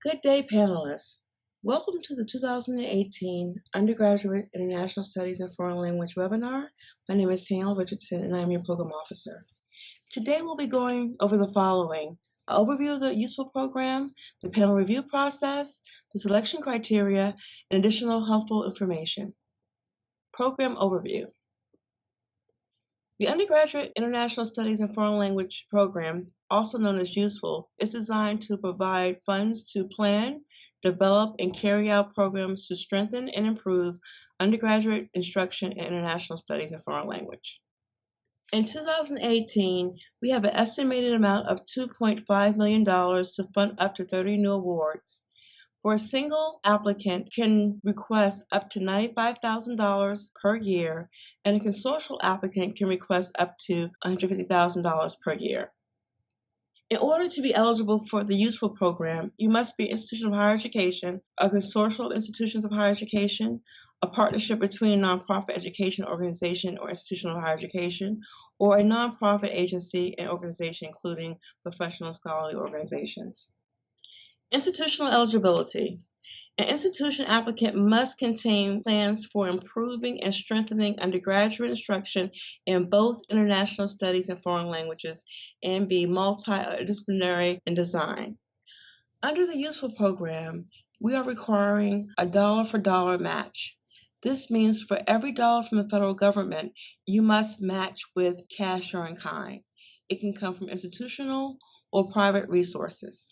Good day, panelists. Welcome to the 2018 Undergraduate International Studies in Foreign Language webinar. My name is Danielle Richardson, and I'm your program officer. Today, we'll be going over the following: an overview of the UISFL program, the panel review process, the selection criteria, and additional helpful information. Program overview. The Undergraduate International Studies in Foreign Language program, also known as UISFL, is designed to provide funds to plan, develop, and carry out programs to strengthen and improve undergraduate instruction in international studies in foreign language. In 2018, we have an estimated amount of $2.5 million to fund up to 30 new awards. For a single applicant can request up to $95,000 per year, and a consortial applicant can request up to $150,000 per year. In order to be eligible for the UISFL program, you must be an institution of higher education, a consortium of institutions of higher education, a partnership between a nonprofit education organization or institution of higher education, or a nonprofit agency and organization, including professional scholarly organizations. Institutional eligibility. An institution applicant must contain plans for improving and strengthening undergraduate instruction in both international studies and foreign languages and be multidisciplinary in design. Under the UISFL program, we are requiring a dollar-for-dollar match. This means for every dollar from the federal government, you must match with cash or in kind. It can come from institutional or private resources.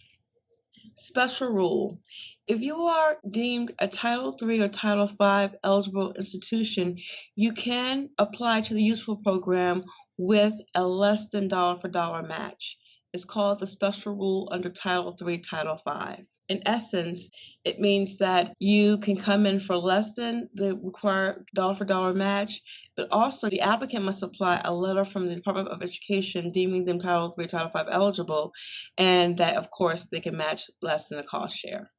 Special rule. If you are deemed a Title III or Title V eligible institution, you can apply to the UISFL program with a less than dollar-for-dollar match. It's called the special rule under Title III, Title V. In essence, it means that you can come in for less than the required dollar-for-dollar match, but also the applicant must supply a letter from the Department of Education deeming them Title III, Title V eligible, and that, of course, they can match less than the cost share.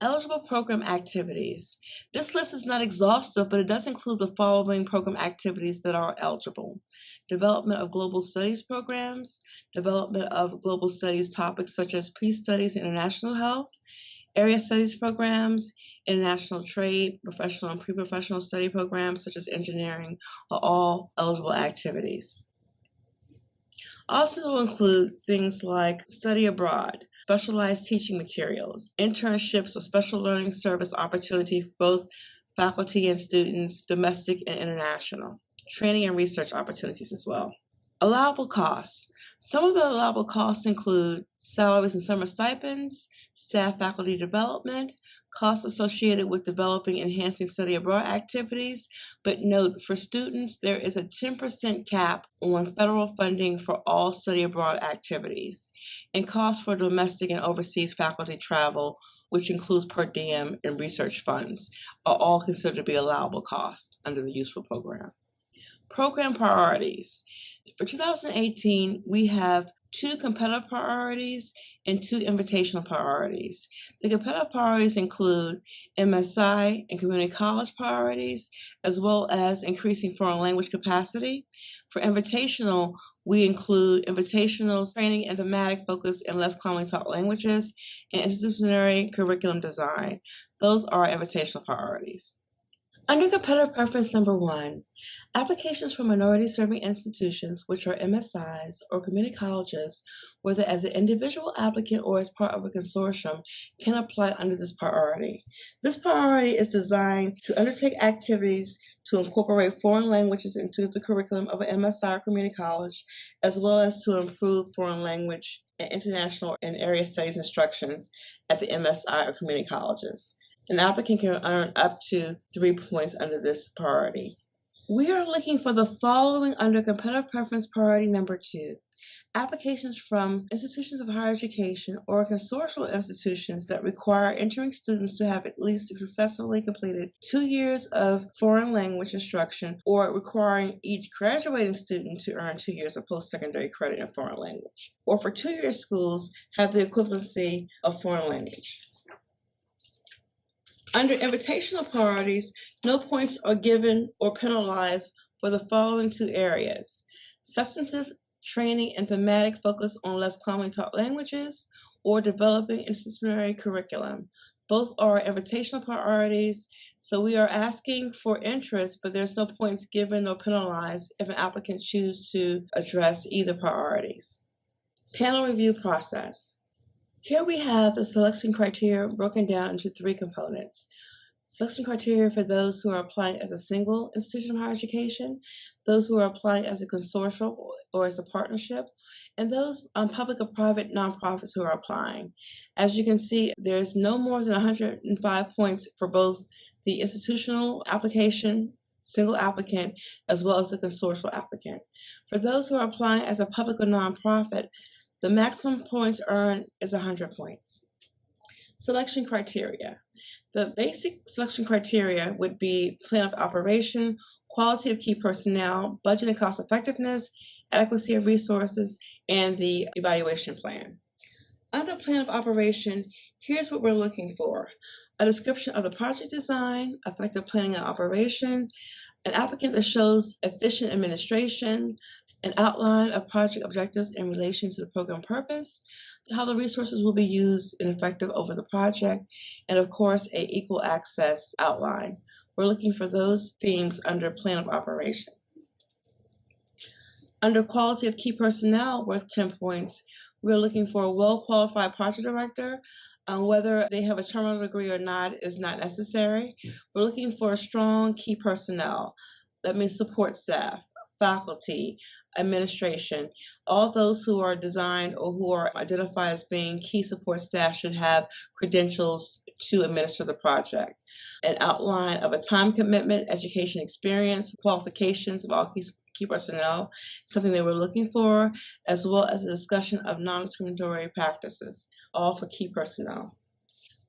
Eligible program activities. This list is not exhaustive, but it does include the following program activities that are eligible: development of global studies programs, development of global studies topics such as peace studies and international health, area studies programs, international trade, professional and pre-professional study programs such as engineering are all eligible activities. Also include things like study abroad, specialized teaching materials, internships or special learning service opportunity for both faculty and students, domestic and international, training and research opportunities as well. Allowable costs. Some of the allowable costs include salaries and summer stipends, staff faculty development, costs associated with developing enhancing study abroad activities, but note for students there is a 10% cap on federal funding for all study abroad activities, and costs for domestic and overseas faculty travel, which includes per diem and research funds, are all considered to be allowable costs under the UISFL program. Program priorities. For 2018, we have 2 competitive priorities and 2 invitational priorities. The competitive priorities include MSI and community college priorities, as well as increasing foreign language capacity. For invitational, we include invitational training and thematic focus in less commonly taught languages and interdisciplinary curriculum design. Those are our invitational priorities. Under competitive preference number 1, applications for minority-serving institutions, which are MSIs or community colleges, whether as an individual applicant or as part of a consortium, can apply under this priority. This priority is designed to undertake activities to incorporate foreign languages into the curriculum of an MSI or community college, as well as to improve foreign language and international and area studies instructions at the MSI or community colleges. An applicant can earn up to 3 points under this priority. We are looking for the following under competitive preference priority number 2. Applications from institutions of higher education or consortial institutions that require entering students to have at least successfully completed 2 years of foreign language instruction, or requiring each graduating student to earn 2 years of post-secondary credit in foreign language, or for 2-year schools have the equivalency of foreign language. Under invitational priorities, no points are given or penalized for the following 2 areas: substantive training and thematic focus on less commonly taught languages, or developing interdisciplinary curriculum. Both are invitational priorities, so we are asking for interest, but there's no points given or penalized if an applicant chooses to address either priorities. Panel review process. Here we have the selection criteria broken down into 3 components. Selection criteria for those who are applying as a single institution of higher education, those who are applying as a consortium or as a partnership, and those public or private nonprofits who are applying. As you can see, there's no more than 105 points for both the institutional application, single applicant, as well as the consortial applicant. For those who are applying as a public or nonprofit, the maximum points earned is 100 points. Selection criteria. The basic selection criteria would be plan of operation, quality of key personnel, budget and cost effectiveness, adequacy of resources, and the evaluation plan. Under plan of operation, here's what we're looking for: a description of the project design, effective planning and operation, an applicant that shows efficient administration, an outline of project objectives in relation to the program purpose, how the resources will be used and effective over the project, and of course, an equal access outline. We're looking for those themes under plan of operation. Under quality of key personnel, worth 10 points, we're looking for a well-qualified project director. Whether they have a terminal degree or not is not necessary. We're looking for strong key personnel. That means support staff, faculty, administration. All those who are designed or who are identified as being key support staff should have credentials to administer the project. An outline of a time commitment, education experience, qualifications of all key personnel, something they were looking for, as well as a discussion of non-discriminatory practices, all for key personnel.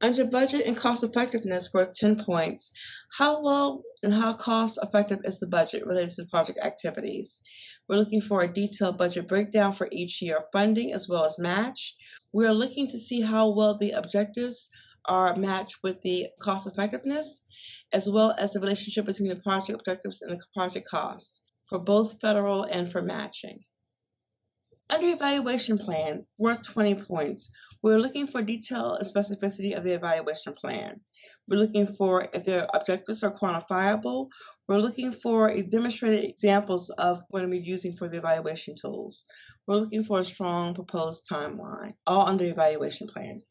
Under budget and cost effectiveness, worth 10 points, how well and how cost effective is the budget related to the project activities? We're looking for a detailed budget breakdown for each year of funding as well as match. We're looking to see how well the objectives are matched with the cost effectiveness, as well as the relationship between the project objectives and the project costs for both federal and for matching. Under evaluation plan, worth 20 points, we're looking for detail and specificity of the evaluation plan. We're looking for if their objectives are quantifiable. We're looking for demonstrated examples of what we're using for the evaluation tools. We're looking for a strong proposed timeline, all under evaluation plan.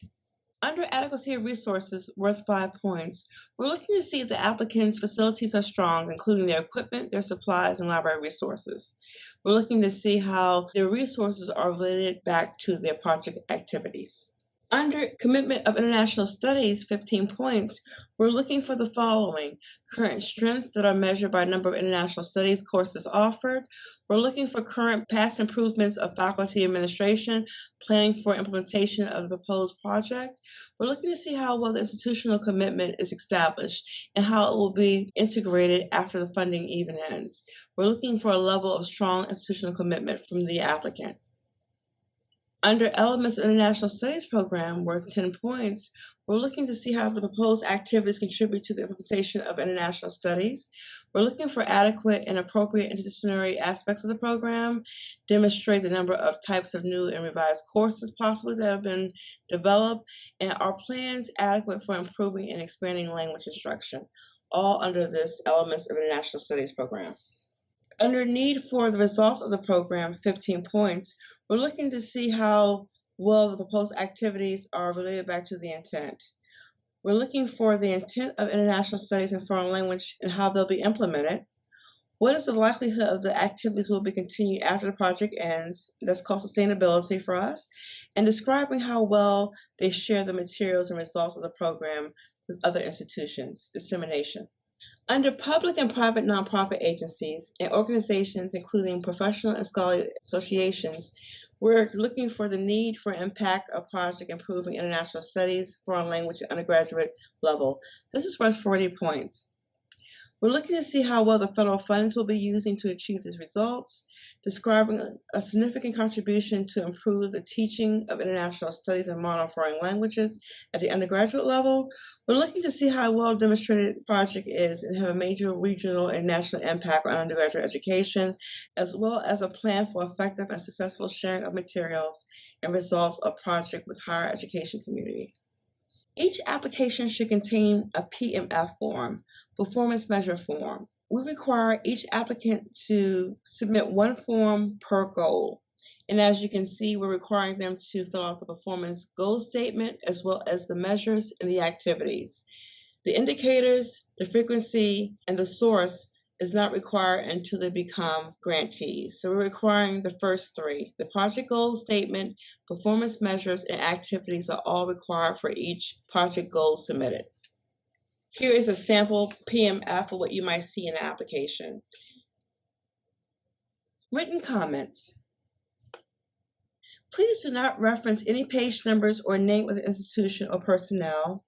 Under adequacy of resources, worth 5 points, we're looking to see if the applicant's facilities are strong, including their equipment, their supplies, and library resources. We're looking to see how their resources are related back to their project activities. Under commitment of international studies, 15 points, we're looking for the following: current strengths that are measured by number of international studies courses offered. We're looking for current past improvements of faculty administration, planning for implementation of the proposed project. We're looking to see how well the institutional commitment is established and how it will be integrated after the funding even ends. We're looking for a level of strong institutional commitment from the applicant. Under Elements of International Studies program, worth 10 points, we're looking to see how the proposed activities contribute to the implementation of international studies. We're looking for adequate and appropriate interdisciplinary aspects of the program, demonstrate the number of types of new and revised courses possibly that have been developed, and are plans adequate for improving and expanding language instruction, all under this Elements of International Studies program. Under need for the results of the program, 15 points, we're looking to see how well the proposed activities are related back to the intent. We're looking for the intent of international studies in foreign language and how they'll be implemented. What is the likelihood of the activities will be continued after the project ends? That's called sustainability for us. And describing how well they share the materials and results of the program with other institutions, dissemination. Under public and private nonprofit agencies and organizations, including professional and scholarly associations, we're looking for the need for impact of project improving international studies, foreign language, and undergraduate level. This is worth 40 points. We're looking to see how well the federal funds will be using to achieve these results, describing a significant contribution to improve the teaching of international studies and modern foreign languages at the undergraduate level. We're looking to see how well demonstrated the project is and have a major regional and national impact on undergraduate education, as well as a plan for effective and successful sharing of materials and results of project with higher education community. Each application should contain a PMF form, performance measure form. We require each applicant to submit one form per goal. And as you can see, we're requiring them to fill out the performance goal statement as well as the measures and the activities. The indicators, the frequency, and the source is not required until they become grantees. So we're requiring the first three. The project goal statement, performance measures, and activities are all required for each project goal submitted. Here is a sample PMF of what you might see in the application. Written comments. Please do not reference any page numbers or name of the institution or personnel.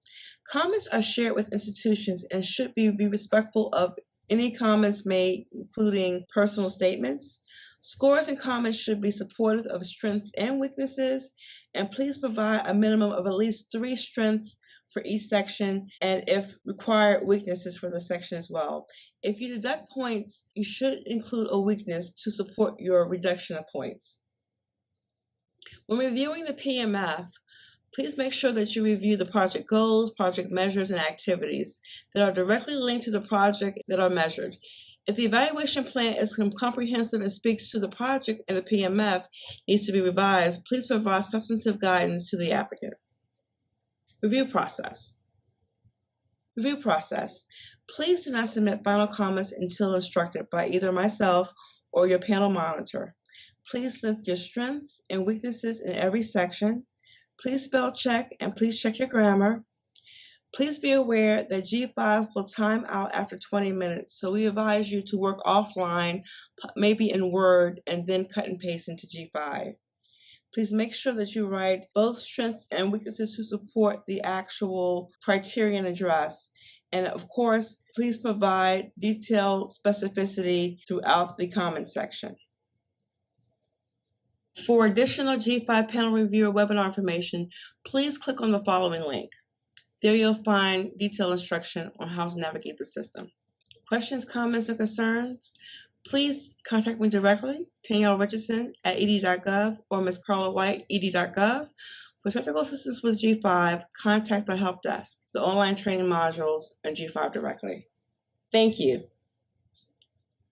Comments are shared with institutions and should be respectful of any comments made, including personal statements. Scores and comments should be supportive of strengths and weaknesses, and please provide a minimum of at least 3 strengths for each section, and if required, weaknesses for the section as well. If you deduct points, you should include a weakness to support your reduction of points. When reviewing the PMF, please make sure that you review the project goals, project measures, and activities that are directly linked to the project that are measured. If the evaluation plan is comprehensive and speaks to the project and the PMF needs to be revised, please provide substantive guidance to the applicant. Review process. Review process. Please do not submit final comments until instructed by either myself or your panel monitor. Please list your strengths and weaknesses in every section. Please spell check and please check your grammar. Please be aware that G5 will time out after 20 minutes, so we advise you to work offline, maybe in Word, and then cut and paste into G5. Please make sure that you write both strengths and weaknesses to support the actual criterion address. And of course, please provide detailed specificity throughout the comment section. For additional G5 panel review or webinar information, please click on the following link. There you'll find detailed instruction on how to navigate the system. Questions, comments, or concerns? Please contact me directly, Danielle Richardson at ed.gov or Ms. Carla White, ed.gov. For technical assistance with G5, contact the help desk, the online training modules, and G5 directly. Thank you.